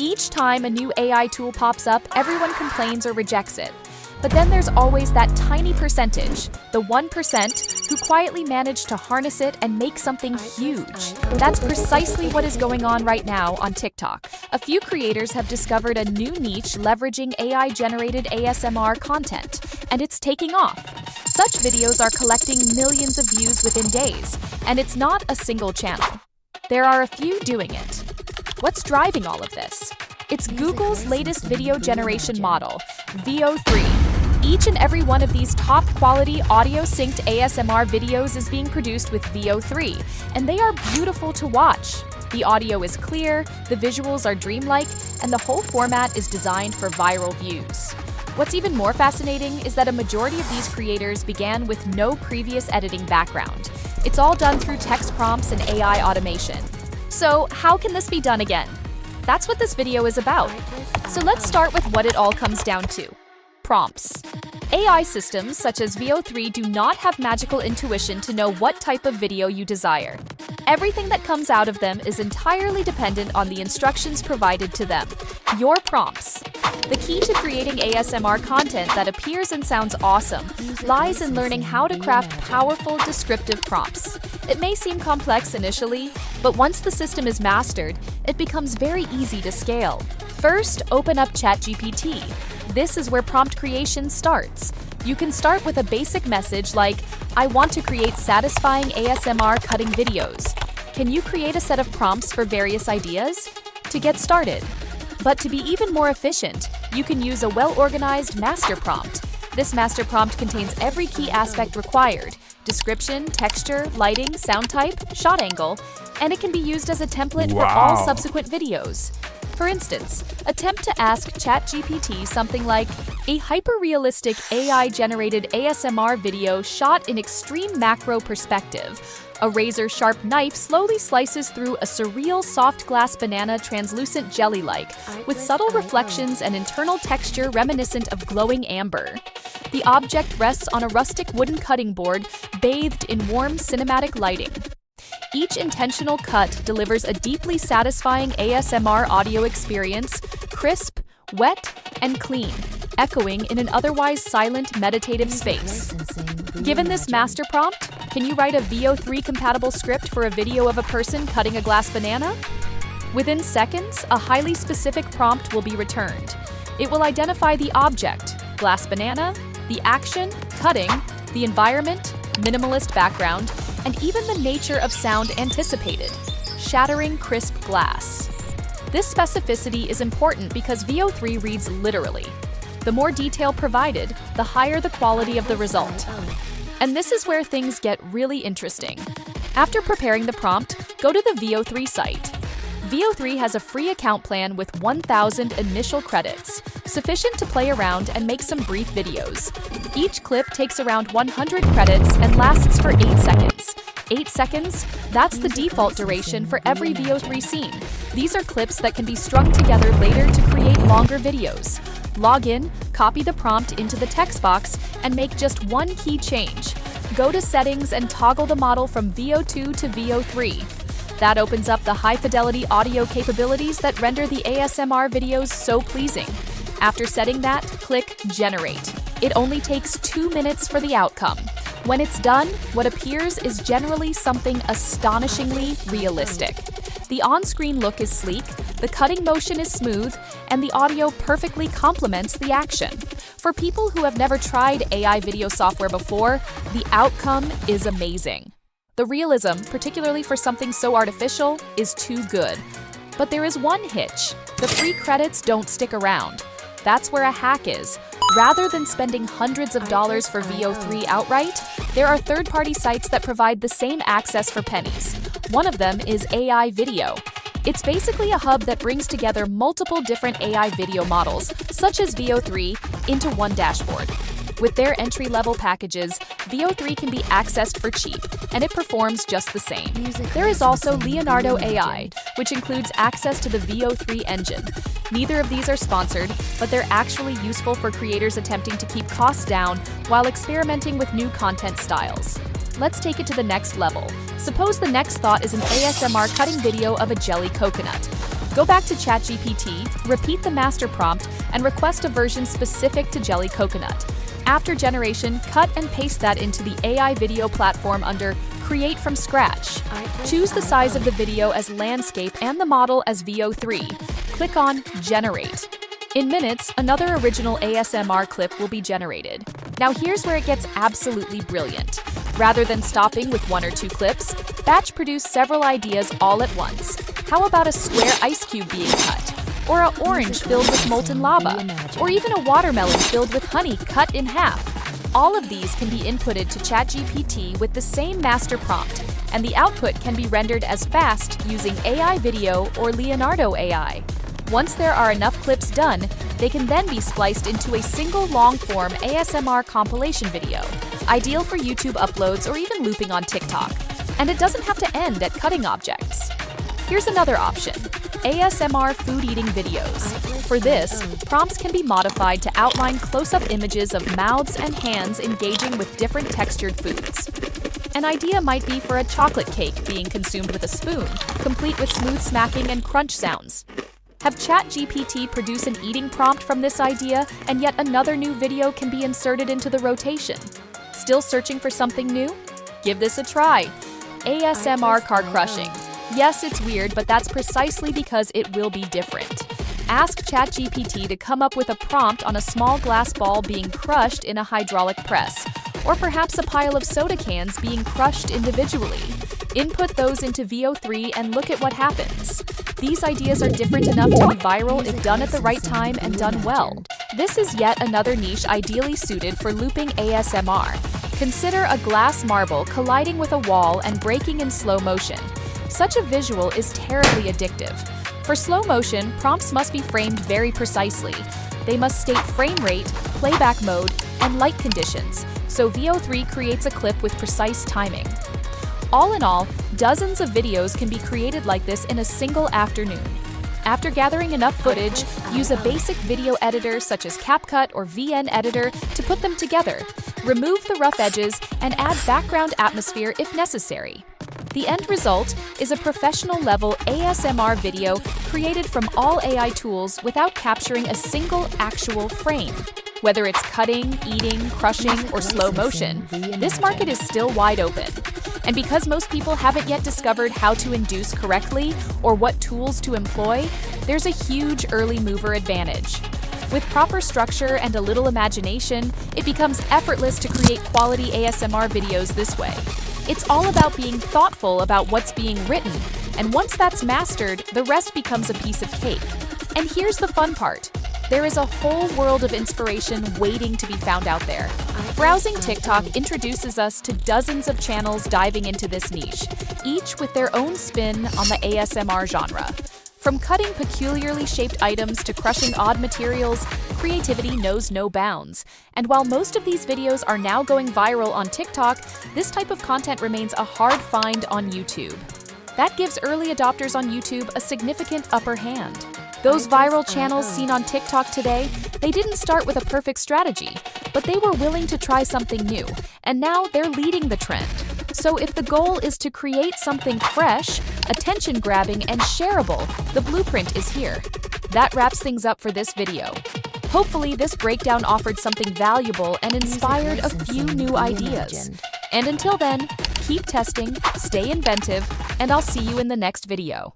Each time a new AI tool pops up, everyone complains or rejects it. But then there's always that tiny percentage, the 1%, who quietly manage to harness it and make something huge. That's precisely what is going on right now on TikTok. A few creators have discovered a new niche leveraging AI-generated ASMR content, and it's taking off. Such videos are collecting millions of views within days, and it's not a single channel. There are a few doing it. What's driving all of this? It's Google's latest video generation model, Veo 3. Each and every one of these top-quality audio-synced ASMR videos is being produced with Veo 3, and they are beautiful to watch. The audio is clear, the visuals are dreamlike, and the whole format is designed for viral views. What's even more fascinating is that a majority of these creators began with no previous editing background. It's all done through text prompts and AI automation. So, how can this be done again? That's what this video is about. So let's start with what it all comes down to. Prompts. AI systems such as Veo 3 do not have magical intuition to know what type of video you desire. Everything that comes out of them is entirely dependent on the instructions provided to them, your prompts. The key to creating ASMR content that appears and sounds awesome lies in learning how to craft powerful, descriptive prompts. It may seem complex initially, but once the system is mastered, it becomes very easy to scale. First, open up ChatGPT. This is where prompt creation starts. You can start with a basic message like, "I want to create satisfying ASMR cutting videos. Can you create a set of prompts for various ideas?" To get started. But to be even more efficient, you can use a well-organized master prompt. This master prompt contains every key aspect required: description, texture, lighting, sound type, shot angle, and it can be used as a template for all subsequent videos. For instance, attempt to ask ChatGPT something like, "A hyper-realistic AI-generated ASMR video shot in extreme macro perspective. A razor-sharp knife slowly slices through a surreal soft glass banana translucent jelly-like, with subtle reflections and internal texture reminiscent of glowing amber. The object rests on a rustic wooden cutting board bathed in warm cinematic lighting." Each intentional cut delivers a deeply satisfying ASMR audio experience, crisp, wet, and clean, echoing in an otherwise silent, meditative space. Given this master prompt, can you write a Veo 3 compatible script for a video of a person cutting a glass banana? Within seconds, a highly specific prompt will be returned. It will identify the object, glass banana, the action, cutting, the environment, minimalist background, and even the nature of sound anticipated, shattering crisp glass. This specificity is important because Veo 3 reads literally. The more detail provided, the higher the quality of the result. And this is where things get really interesting. After preparing the prompt, go to the Veo 3 site. Veo 3 has a free account plan with 1,000 initial credits, sufficient to play around and make some brief videos. Each clip takes around 100 credits and lasts for 8 seconds. 8 seconds? That's the default duration for every Veo 3 scene. These are clips that can be strung together later to create longer videos. Log in, copy the prompt into the text box, and make just one key change. Go to Settings and toggle the model from Veo 2 to Veo 3. That opens up the high-fidelity audio capabilities that render the ASMR videos so pleasing. After setting that, click Generate. It only takes 2 minutes for the outcome. When it's done, what appears is generally something astonishingly realistic. The on-screen look is sleek, the cutting motion is smooth, and the audio perfectly complements the action. For people who have never tried AI video software before, the outcome is amazing. The realism, particularly for something so artificial, is too good. But there is one hitch. The free credits don't stick around. That's where a hack is. Rather than spending hundreds of dollars for Veo 3 outright, there are third-party sites that provide the same access for pennies. One of them is AI Video. It's basically a hub that brings together multiple different AI video models, such as Veo 3, into one dashboard. With their entry-level packages, Veo 3 can be accessed for cheap, and it performs just the same. There is also Leonardo AI, which includes access to the Veo 3 engine. Neither of these are sponsored, but they're actually useful for creators attempting to keep costs down while experimenting with new content styles. Let's take it to the next level. Suppose the next thought is an ASMR cutting video of a jelly coconut. Go back to ChatGPT, repeat the master prompt, and request a version specific to jelly coconut. After generation, cut and paste that into the AI video platform under Create from Scratch. Choose the size of the video as landscape and the model as VO3. Click on Generate. In minutes, another original ASMR clip will be generated. Now here's where it gets absolutely brilliant. Rather than stopping with 1 or 2 clips, batch produce several ideas all at once. How about a square ice cube being cut? Or an orange filled with molten lava? Or even a watermelon filled with honey cut in half? All of these can be inputted to ChatGPT with the same master prompt, and the output can be rendered as fast using AI Video or Leonardo AI. Once there are enough clips done, they can then be spliced into a single long-form ASMR compilation video, ideal for YouTube uploads or even looping on TikTok. And it doesn't have to end at cutting objects. Here's another option: ASMR food eating videos. For this, prompts can be modified to outline close-up images of mouths and hands engaging with different textured foods. An idea might be for a chocolate cake being consumed with a spoon, complete with smooth smacking and crunch sounds. Have ChatGPT produce an eating prompt from this idea, and yet another new video can be inserted into the rotation. Still searching for something new? Give this a try. ASMR car crushing. Yes, it's weird, but that's precisely because it will be different. Ask ChatGPT to come up with a prompt on a small glass ball being crushed in a hydraulic press, or perhaps a pile of soda cans being crushed individually. Input those into VO3 and look at what happens. These ideas are different enough to be viral if done at the right time and done well. This is yet another niche ideally suited for looping ASMR. Consider a glass marble colliding with a wall and breaking in slow motion. Such a visual is terribly addictive. For slow motion, prompts must be framed very precisely. They must state frame rate, playback mode, and light conditions, so VO3 creates a clip with precise timing. All in all, dozens of videos can be created like this in a single afternoon. After gathering enough footage, use a basic video editor such as CapCut or VN Editor to put them together. Remove the rough edges and add background atmosphere if necessary. The end result is a professional-level ASMR video created from all AI tools without capturing a single actual frame. Whether it's cutting, eating, crushing, or slow motion, this market is still wide open. And because most people haven't yet discovered how to induce correctly or what tools to employ, there's a huge early mover advantage. With proper structure and a little imagination, it becomes effortless to create quality ASMR videos this way. It's all about being thoughtful about what's being written, and once that's mastered, the rest becomes a piece of cake. And here's the fun part. There is a whole world of inspiration waiting to be found out there. Browsing TikTok introduces us to dozens of channels diving into this niche, each with their own spin on the ASMR genre. From cutting peculiarly shaped items to crushing odd materials, creativity knows no bounds. And while most of these videos are now going viral on TikTok, this type of content remains a hard find on YouTube. That gives early adopters on YouTube a significant upper hand. Those viral channels seen on TikTok today, they didn't start with a perfect strategy, but they were willing to try something new, and now they're leading the trend. So if the goal is to create something fresh, attention-grabbing, and shareable, the blueprint is here. That wraps things up for this video. Hopefully, this breakdown offered something valuable and inspired a few new ideas. And until then, keep testing, stay inventive, and I'll see you in the next video.